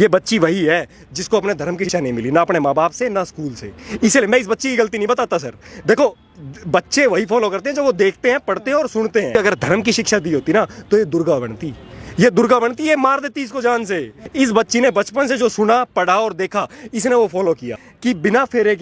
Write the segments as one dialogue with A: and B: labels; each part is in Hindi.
A: ये बच्ची वही है जिसको अपने धर्म की शिक्षा नहीं मिली, ना अपने माँ बाप से ना स्कूल से। इसलिए मैं इस बच्ची की गलती नहीं बताता सर। देखो, बच्चे वही फॉलो करते हैं जो वो देखते हैं, पढ़ते हैं और सुनते हैं। अगर धर्म की शिक्षा दी होती ना तो ये दुर्गा बनती, ये मार देती इसको जान से। इस बच्ची ने बचपन से जो सुना, पढ़ा और देखा, इसने वो फॉलो किया कि बिना फेरे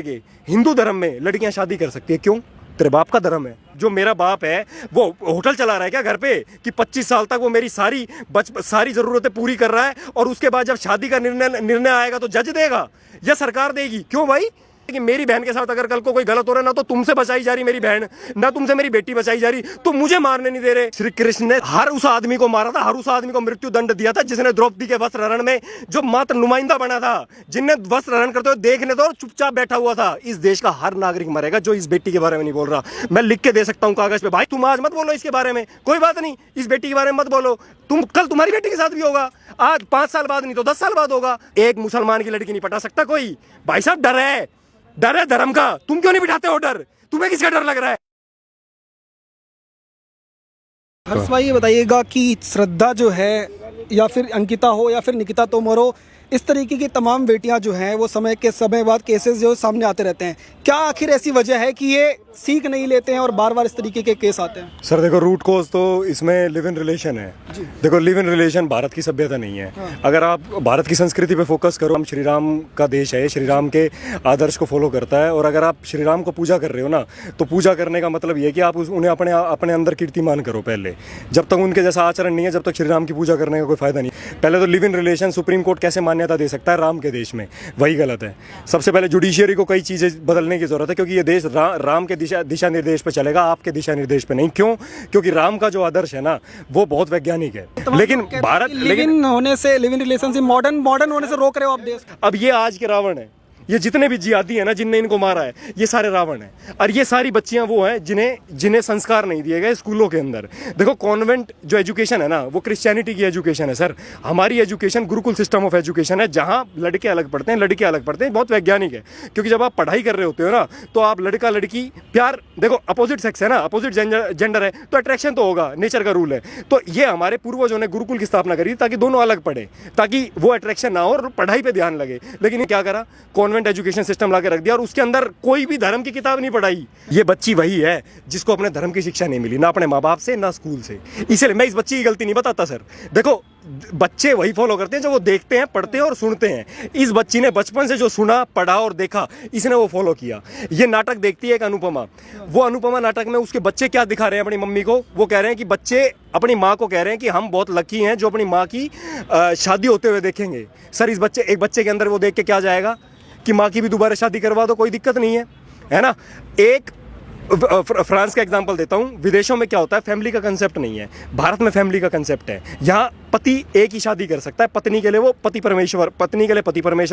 A: के हिंदू धर्म में लड़कियां शादी कर सकती है। क्यों? तेरे बाप का धर्म है। जो मेरा बाप है वो होटल चला रहा है क्या घर पे कि 25 साल तक वो मेरी सारी जरूरतें पूरी कर रहा है और उसके बाद जब शादी का निर्णय आएगा तो जज देगा या सरकार देगी? क्यों भाई? कि मेरी बहन के साथ अगर कल को कोई गलत हो रहा है, ना तो तुमसे बचाई जा रही मेरी बहन, ना तुमसे मेरी बेटी बचाई जा रही, तो मुझे मारने नहीं दे रहे। श्री कृष्ण ने हर उस आदमी को मारा था, हर उस आदमी को मृत्यु दंड दिया था जिसने द्रौपदी के वस्त्र हरण में जो मात्र नुमाइंदा बना था, जिनने वस्त्र हरण करते हुए देखने तो चुपचाप बैठा हुआ था। इस देश का हर नागरिक मरेगा जो इस बेटी के बारे में नहीं बोल रहा। मैं लिख के दे सकता हूँ कागज पे, भाई तुम आज मत बोलो इसके बारे में, कोई बात नहीं, इस बेटी के बारे में मत बोलो, कल तुम्हारी बेटी के साथ भी होगा, आज 5 साल बाद नहीं तो 10 साल बाद होगा। एक मुसलमान की लड़की नहीं पटा सकता कोई। भाई साहब, डर है धर्म का। तुम क्यों नहीं बिठाते हो डर? तुम्हें किसका डर लग रहा है?
B: हर्ष भाई, ये बताइएगा कि श्रद्धा जो है, या फिर अंकिता हो या फिर निकिता तोमर हो, इस तरीके की तमाम बेटियां जो हैं वो समय बाद केसेस जो सामने आते रहते हैं। क्या आखिर ऐसी वजह है कि ये सीख नहीं लेते हैं और बार बार इस तरीके के केस आते हैं?
A: सर देखो, रूट कॉज तो इसमें लिव इन रिलेशन है। देखो, लिव इन रिलेशन भारत की सभ्यता नहीं है। अगर आप भारत की संस्कृति पे फोकस करो, हम श्री राम का देश है, श्री राम के आदर्श को फॉलो करता है। और अगर आप श्री राम को पूजा कर रहे हो ना, तो पूजा करने का मतलब ये है कि आप उन्हें अपने अंदर कीर्तिमान करो पहले। जब तक उनके जैसा आचरण नहीं है, जब तक श्री राम की पूजा करने का कोई फायदा नहीं। पहले तो live in relation supreme court कैसे मान्यता दे सकता है राम के देश में? वही गलत है। सबसे पहले जुडिशियरी को कई चीज़ें बदलने की जरूरत है, क्योंकि ये देश राम के दिशा निर्देश पे चलेगा, आपके दिशा निर्देश पे नहीं। क्यों? क्योंकि राम का जो आदर्श है ना, वो बहुत वैज्ञानिक है। लेकिन Bharat
B: live in relationship modern होने से रोक रहे हो आप देश।
A: अब ये आज के रावण है। ये जितने भी जिहादी है ना, जिनने इनको मारा है, ये सारे रावण हैं। और ये सारी बच्चियां वो हैं जिन्हें संस्कार नहीं दिए गए स्कूलों के अंदर। देखो, कॉन्वेंट जो एजुकेशन है ना, वो क्रिश्चियनिटी की एजुकेशन है सर। हमारी education Gurukul system of education है, जहां लड़के अलग पढ़ते हैं, लड़के अलग पढ़ते हैं। बहुत वैज्ञानिक है, क्योंकि जब आप पढ़ाई कर रहे होते हो ना, तो आप लड़का लड़की प्यार, देखो अपोजिट सेक्स है ना, अपोजिट जेंडर है, तो अट्रैक्शन तो होगा, नेचर का रूल है। तो ये हमारे पूर्वजों ने गुरुकुल की स्थापना करी ताकि दोनों अलग पढ़े, ताकि वो अट्रैक्शन ना हो और पढ़ाई पे ध्यान लगे। लेकिन क्या करा, कॉन्वेंट एजुकेशन सिस्टम लाके रख दिया और उसके अंदर कोई भी धर्म की किताब नहीं पढ़ाई। ये बच्ची वही है जिसको अपने धर्म की शिक्षा नहीं मिली, ना अपने माँ बाप से ना स्कूल से। इसलिए मैं इस बच्ची की गलती नहीं बताता सर। देखो, बच्चे वही फॉलो करते हैं जो वो देखते हैं, पढ़ते हैं और सुनते हैं। इस बच्ची ने बचपन से जो सुना, पढ़ा और देखा, इसने वो फॉलो किया। ये नाटक देखती है एक अनुपमा। वो अनुपमा नाटक में उसके बच्चे क्या दिखा रहे हैं अपनी मम्मी को? वो कह रहे हैं कि बच्चे अपनी माँ को कह रहे हैं कि हम बहुत लकी हैं जो अपनी माँ की शादी होते हुए देखेंगे। सर, एक बच्चे के अंदर वो देख के क्या जाएगा कि माँ की भी दोबारा शादी करवा दो, कोई दिक्कत नहीं है ना। एक फ्रांस का एग्जांपल देता हूँ। विदेशों में क्या होता है, फैमिली का कंसेप्ट नहीं है। भारत में फैमिली का कंसेप्ट है। यहाँ पति एक ही शादी कर सकता है, पत्नी के लिए वो पति परमेश्वर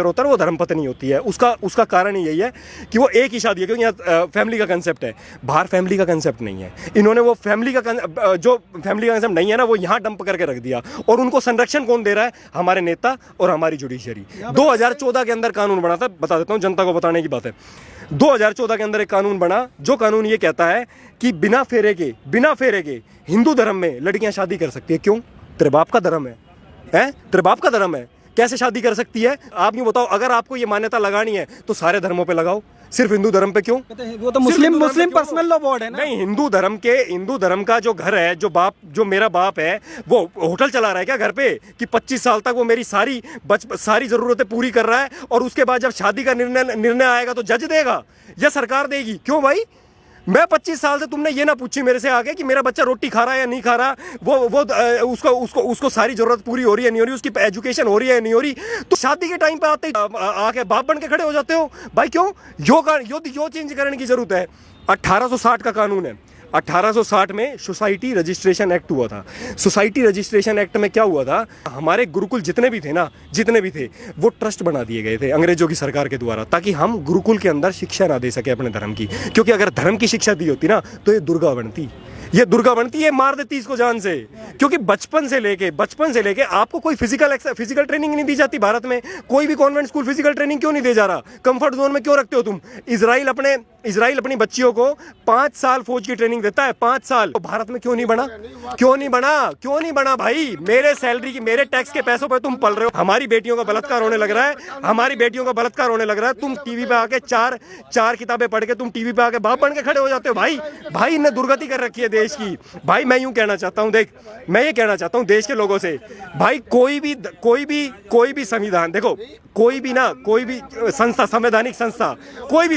A: होता है, वो धर्म पत्नी होती है। उसका कारण यही है कि वो एक ही शादी है, क्योंकि यहाँ फैमिली का कंसेप्ट है। बाहर फैमिली का कंसेप्ट नहीं है। इन्होंने वो फैमिली का कंसेप्ट नहीं है ना, वो यहाँ डंप करके रख दिया। और उनको संरक्षण कौन दे रहा है? हमारे नेता और हमारी जुडिशियरी। 2014 के अंदर कानून बना था, बता देता हूँ, जनता को बताने की बात है। 2014 के अंदर एक कानून बना, जो कानून ये कहता है कि बिना फेरे के हिंदू धर्म में लड़कियां शादी कर सकती है। क्यों? तेरे बाप का धर्म है? तेरे बाप का धर्म है, कैसे शादी कर सकती है? आप यूँ बताओ, अगर आपको ये मान्यता लगानी है तो सारे धर्मों पे लगाओ, सिर्फ हिंदू धर्म पे क्यों?
B: वो तो मुस्लिम पर्सनल लॉ बोर्ड है ना।
A: नहीं, हिंदू धर्म का जो घर है, जो मेरा बाप है, वो होटल चला रहा है क्या घर पे कि 25 साल तक वो मेरी सारी जरूरतें पूरी कर रहा है और उसके बाद जब शादी का निर्णय आएगा तो जज देगा या सरकार देगी? क्यों भाई? मैं 25 साल से तुमने ये ना पूछी मेरे से आगे कि मेरा बच्चा रोटी खा रहा है या नहीं खा रहा, उसको सारी जरूरत पूरी हो रही है नहीं हो रही, उसकी एजुकेशन हो रही है नहीं हो रही, तो शादी के टाइम पे आते आके बाप बन के खड़े हो जाते हो। भाई क्यों? यो चेंज करने की जरूरत है। 1860 का कानून है। 1860 में सोसाइटी रजिस्ट्रेशन एक्ट हुआ था। सोसाइटी रजिस्ट्रेशन एक्ट में क्या हुआ था, हमारे गुरुकुल जितने भी थे वो ट्रस्ट बना दिए गए थे अंग्रेजों की सरकार के द्वारा, ताकि हम गुरुकुल के अंदर शिक्षा ना दे सके अपने धर्म की। क्योंकि अगर धर्म की शिक्षा दी होती ना, तो ये दुर्गा बनती, ये दुर्गा बनती है, मार देती इसको जान से, क्योंकि बचपन से लेके आपको कोई फिजिकल ट्रेनिंग नहीं दी जाती भारत में। कोई भी कॉन्वेंट स्कूल फिजिकल ट्रेनिंग क्यों नहीं दे जा रहा? कंफर्ट जोन में क्यों रखते हो तुम? इजराइल अपनी बच्चियों को 5 साल फौज की ट्रेनिंग देता है, 5 साल। तो भारत में क्यों नहीं बना भाई? मेरे सैलरी की, मेरे टैक्स के पैसों पर तुम पल रहे हो। हमारी बेटियों का बलात्कार होने लग रहा है, तुम टीवी पे आके चार किताबें पढ़ के तुम टीवी पे आके बाप बन के खड़े हो जाते हो। भाई इन्हें दुर्गति कर रखी है देश की। भाई मैं यूं कहना चाहता हूं, मैं ये कहना चाहता हूं देश के लोगों से, भाई कोई भी संविधान देखो, कोई भी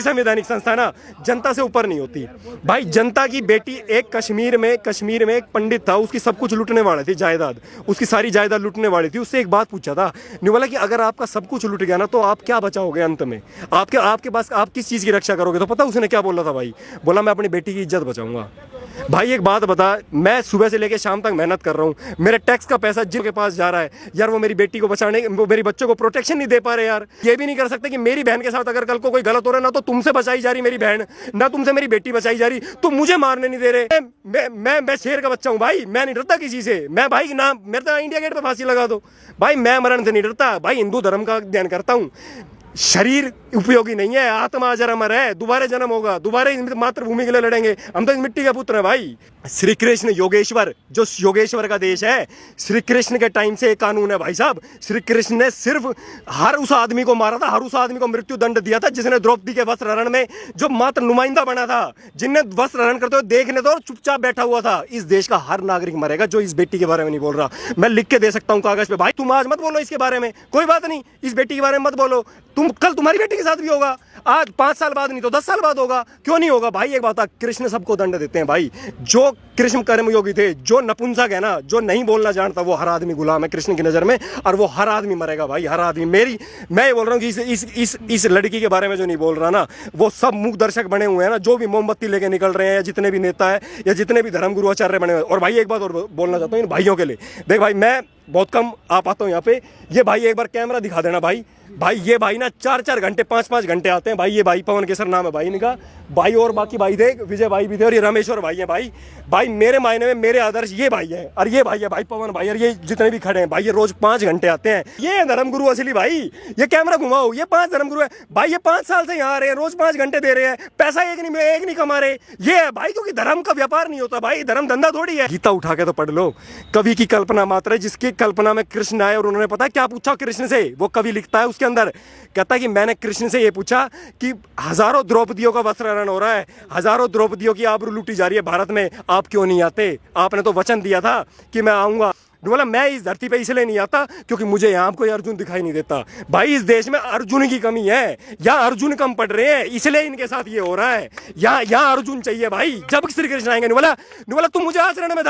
A: संवैधानिक संस्था ना जनता से ऊपर नहीं होती। भाई जनता की बेटी, एक कश्मीर में एक पंडित था, उसकी सब कुछ लूटने वाली थी, जायदाद, उसकी सारी जायदाद लूटने वाली थी। उससे एक बात पूछा था, नहीं बोला कि अगर आपका सब कुछ लूट गया ना तो आप क्या बचाओगे अंत में? आपके पास आप किस चीज की रक्षा करोगे? तो पता उसने क्या बोला था भाई? बोला मैं अपनी बेटी की इज्जत बचाऊंगा। भाई एक बात बता, मैं सुबह से लेकर शाम तक मेहनत कर रहा हूँ, मेरे टैक्स का पैसा जिनके पास जा रहा है यार, वो मेरी बेटी को बचाने, वो मेरी बच्चों को प्रोटेक्शन नहीं दे पा रहे यार। ये भी नहीं कर सकते कि मेरी बहन के साथ अगर कल को कोई गलत हो रहा है ना तो तुमसे बचाई जा रही मेरी बहन, ना तुमसे मेरी बेटी बचाई जा रही, तुम मुझे मारने नहीं दे रहे। मैं शेर का बच्चा हूँ भाई, मैं नहीं डरता किसी से। मैं भाई ना मेरे तो इंडिया गेट पर फांसी लगा दो भाई, मैं मरण से नहीं डरता भाई। हिंदू धर्म का अध्ययन करता हूँ। शरीर उपयोगी नहीं है, आत्मा अजर अमर है, दोबारा जन्म होगा, दोबारा मातृभूमि के लिए लड़ेंगे। हम तो इस मिट्टी के पुत्र हैं भाई। श्री कृष्ण योगेश्वर, जो योगेश्वर का देश है, श्री कृष्ण के टाइम से एक कानून है भाई साहब। श्री कृष्ण ने सिर्फ हर उस आदमी को मारा था, हर उस आदमी को मृत्यु दंड दिया था जिसने द्रौपदी के वस्त्र हरण में जो मात्र नुमाइंदा बना था, जिनने वस्त्र हरण करते हुए देखने तो और चुपचाप बैठा हुआ था। इस देश का हर नागरिक मरेगा जो इस बेटी के बारे में नहीं बोल रहा। मैं लिख के दे सकता हूँ कागज पे, भाई तुम आज मत बोलो इसके बारे में, कोई बात नहीं, इस बेटी के बारे में मत बोलो। कल तुम्हारी बेटी के साथ भी होगा, आज 5 साल बाद नहीं तो 10 साल बाद होगा, क्यों नहीं होगा भाई? एक बात, कृष्ण सबको दंड देते हैं भाई। जो कृष्ण कर्मयोगी थे, जो नपुंसक है ना, जो नहीं बोलना जानता, वो हर आदमी गुलाम है कृष्ण की नजर में, और वो हर आदमी मरेगा भाई, हर आदमी। मैं ये बोल रहा हूँ कि इस लड़की के बारे में जो नहीं बोल रहा ना, वो सब मूक दर्शक बने हुए हैं ना, जो भी मोमबत्ती लेके निकल रहे हैं, या जितने भी नेता है या जितने भी धर्म गुरु आचार्य बने हुए। और भाई एक बात और बोलना चाहता हूँ इन भाइयों के लिए, देख भाई मैं बहुत कम आ पाता हूँ यहाँ पे, ये भाई एक बार कैमरा दिखा देना भाई। ये भाई ना 4-4 घंटे 5-5 घंटे आते हैं भाई। ये भाई पवन केसर नाम है भाई इनका भाई, और बाकी भाई थे, विजय भाई भी थे, और ये रमेश्वर भाई हैं भाई मेरे मायने में मेरे आदर्श ये भाई है, और ये भाई है भाई पवन भाई, और ये जितने भी खड़े हैं भाई, ये रोज 5 घंटे आते हैं। ये धर्मगुरु असली भाई, ये कैमरा घुमाओ, ये 5 धर्मगुरु है भाई, ये 5 साल से यहाँ आ रहे हैं, रोज 5 घंटे दे रहे हैं, पैसा एक नहीं कमा रहे। ये है भाई, क्योंकि धर्म का व्यापार नहीं होता भाई, धर्म धंधा थोड़ी है। गीता उठा के तो पढ़ लो, कवि की कल्पना मात्र है, जिसकी कल्पना में कृष्ण आए और उन्होंने पता क्या पूछा कृष्ण से, वो कवि लिखता है उसके अंदर, कहता है कि मैंने कृष्ण से ये पूछा कि हजारों द्रौपदियों का वस्त्र हरण हो रहा है, हजारों द्रौपदियों की आबरू लूटी जा रही है भारत में, आप क्यों नहीं आते? आपने तो वचन दिया था कि मैं आऊंगा। बोला मैं इस धरती पे इसलिए नहीं आता क्योंकि मुझे यहाँ कोई अर्जुन दिखाई नहीं देता। भाई इस देश में अर्जुन की कमी है, या अर्जुन कम पड़ रहे हैं, इसलिए इनके साथ ये हो रहा है। यहाँ अर्जुन चाहिए भाई। जब श्री कृष्ण आएंगे, नहीं बोला तुम मुझे आचरण में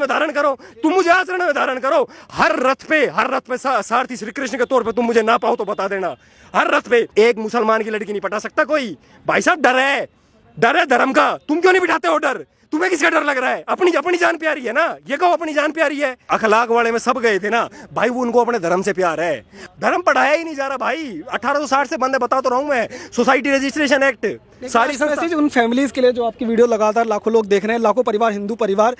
A: धारण करो, तुम मुझे आचरण में धारण करो। हर रथ पे सारथी श्री कृष्ण के तौर पे तुम मुझे ना पाओ तो बता देना। हर रथ पे एक मुसलमान की लड़की नहीं पटा सकता कोई। भाई साहब डर है धर्म का, तुम क्यों नहीं बिठाते हो डर? तुम्हें किसका डर लग रहा है? अपनी जान प्यारी है ना, ये कहो अपनी जान प्यारी है। अखलाक वाले में सब गए थे ना भाई, वो उनको अपने धर्म से प्यार है। धर्म पढ़ाया ही नहीं जा रहा भाई। 1860 से बंद है, बता तो रहा हूं मैं, सोसाइटी रजिस्ट्रेशन एक्ट सारी
B: मैसेज उन फैमिलीज के लिए जो आपकी वीडियो लगातार लाखों लोग देख रहे हैं, लाखों परिवार, हिंदू परिवार,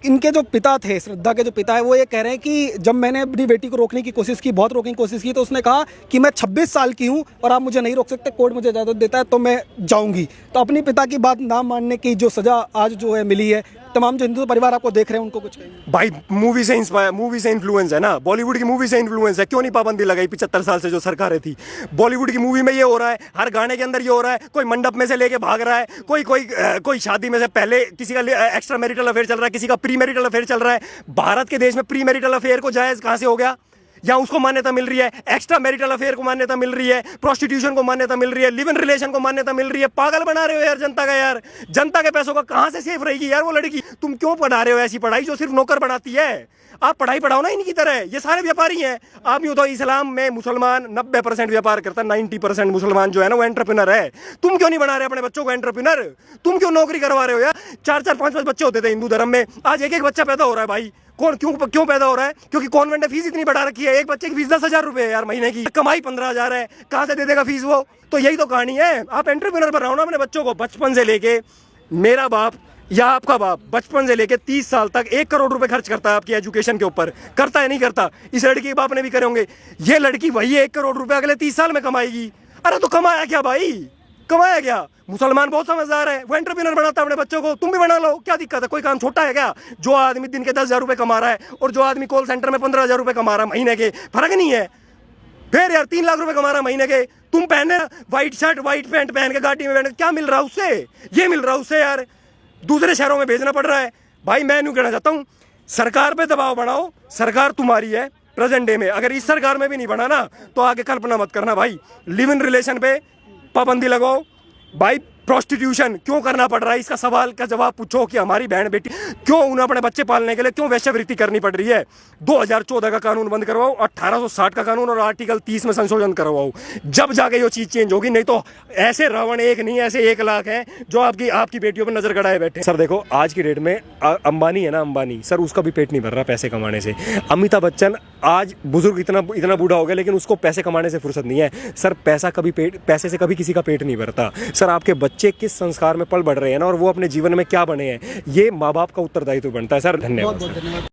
B: इनके जो पिता थे, श्रद्धा के जो पिता है, वो ये कह रहे हैं कि जब मैंने अपनी बेटी को रोकने की कोशिश की, बहुत रोकने की कोशिश की, तो उसने कहा कि मैं 26 साल की हूँ और आप मुझे नहीं रोक सकते, कोर्ट मुझे इजाज़त देता है तो मैं जाऊँगी। तो अपनी पिता की बात ना मानने की जो सज़ा आज जो है मिली है, तमाम जो हिंदू परिवार आपको देख रहे हैं उनको कुछ कहेंगे? भाई
A: मूवी से इन्फ्लुएंस है ना, बॉलीवुड की मूवी से इन्फ्लुएंस है। क्यों नहीं पाबंदी लगाई 75 साल से जो सरकारें थी? बॉलीवुड की मूवी में ये हो रहा है, हर गाने के अंदर ये हो रहा है, कोई मंडप में से लेके भाग रहा है, कोई शादी में से पहले किसी का एक्स्ट्रा मैरिटल अफेयर चल रहा है, किसी का प्री मैरिटल अफेयर चल रहा है। भारत के देश में प्री मैरिटल अफेयर को जायज कहां से हो गया? या उसको मान्यता मिल रही है, एक्स्ट्रा मैरिटल अफेयर को मान्यता मिल रही है, प्रोस्टिट्यूशन को मान्यता मिल रही है, लिव इन रिलेशन को मान्यता मिल रही है। पागल बना रहे हो यार जनता का। यार जनता के पैसों का कहां से सेफ रहेगी यार वो लड़की? तुम क्यों पढ़ा रहे हो ऐसी पढ़ाई जो सिर्फ नौकर बनाती है? आप पढ़ाई पढ़ाओ ना इनकी तरह, ये सारे व्यापारी हैं। आप यूं तो इस्लाम में मुसलमान 90% व्यापार करता है, 90% मुसलमान जो है ना वो एंटरप्रेन्योर है। तुम क्यों नहीं बना रहे अपने बच्चों को एंटरप्रेन्योर? तुम क्यों नौकरी करवा रहे हो यार? 4-4 5-5 बच्चे होते थे हिंदू धर्म में, आज एक बच्चा पैदा हो रहा है भाई। क्यों पैदा हो रहा है? क्योंकि कॉन्वेंट ने फीस इतनी बढ़ा रखी है। एक बच्चे की फीस 10,000 रुपए है यार महीने की, कमाई 15,000 है, कहां से दे देगा फीस वो? तो यही तो कहानी है। आप एंटरप्रेन्योर बनाओ ना अपने बच्चों को बचपन से लेके। मेरा बाप या आपका बाप बचपन से लेके 30 साल तक 1 करोड़ रुपए खर्च करता है आपकी एजुकेशन के ऊपर, करता है नहीं करता? इस लड़की के बाप ने भी करे होंगे। ये लड़की वही 1 करोड़ रुपए अगले 30 साल में कमाएगी। अरे तो कमाया क्या भाई, कमाया क्या? मुसलमान बहुत समझदार है, वो एंटरप्रेन्योर बनाता है अपने बच्चों को, तुम भी बना लो, क्या दिक्कत है? कोई काम छोटा है क्या? जो आदमी दिन के 10,000 रुपए कमा रहा है और जो आदमी कॉल सेंटर में 15,000 रुपए कमा रहा है महीने के, फर्क नहीं है? फिर यार 3 लाख रुपए कमा रहा है महीने के, तुम पहने व्हाइट शर्ट व्हाइट पैंट पहन के गाड़ी में बैठ, क्या मिल रहा है उससे? ये मिल रहा है उससे यार, दूसरे शहरों में भेजना पड़ रहा है। भाई मैं यूँ कहना चाहता हूँ, सरकार पे दबाव बनाओ, सरकार तुम्हारी है प्रेजेंट डे में, अगर इस सरकार में भी नहीं बना ना तो आगे कल्पना मत करना भाई। लिव इन रिलेशन पे पाबंदी लगाओ भाई। प्रोस्टिट्यूशन क्यों करना पड़ रहा है, इसका सवाल का जवाब पूछो कि हमारी बहन बेटी क्यों, उन्हें अपने बच्चे पालने के लिए क्यों वैश्यवृत्ति करनी पड़ रही है? 2014 का कानून बंद करवाओ, 1860 का कानून और आर्टिकल 30 में संशोधन करवाओ, जब जाके ये चीज़ चेंज होगी। नहीं तो ऐसे रावण एक नहीं, ऐसे 1 लाख हैं जो आपकी बेटियों पर नजर गड़ाए बैठे। सर देखो आज की डेट में अंबानी है ना, अंबानी सर, उसका भी पेट नहीं भर रहा पैसे कमाने से। अमिताभ बच्चन आज बुजुर्ग इतना बूढ़ा हो गया, लेकिन उसको पैसे कमाने से फुर्सत नहीं है सर। पैसे से कभी किसी का पेट नहीं भरता सर। आपके बच्चे किस संस्कार में पल बढ़ रहे हैं ना, और वो अपने जीवन में क्या बने हैं, ये माँ बाप का उत्तरदायित्व बनता है सर। धन्यवाद।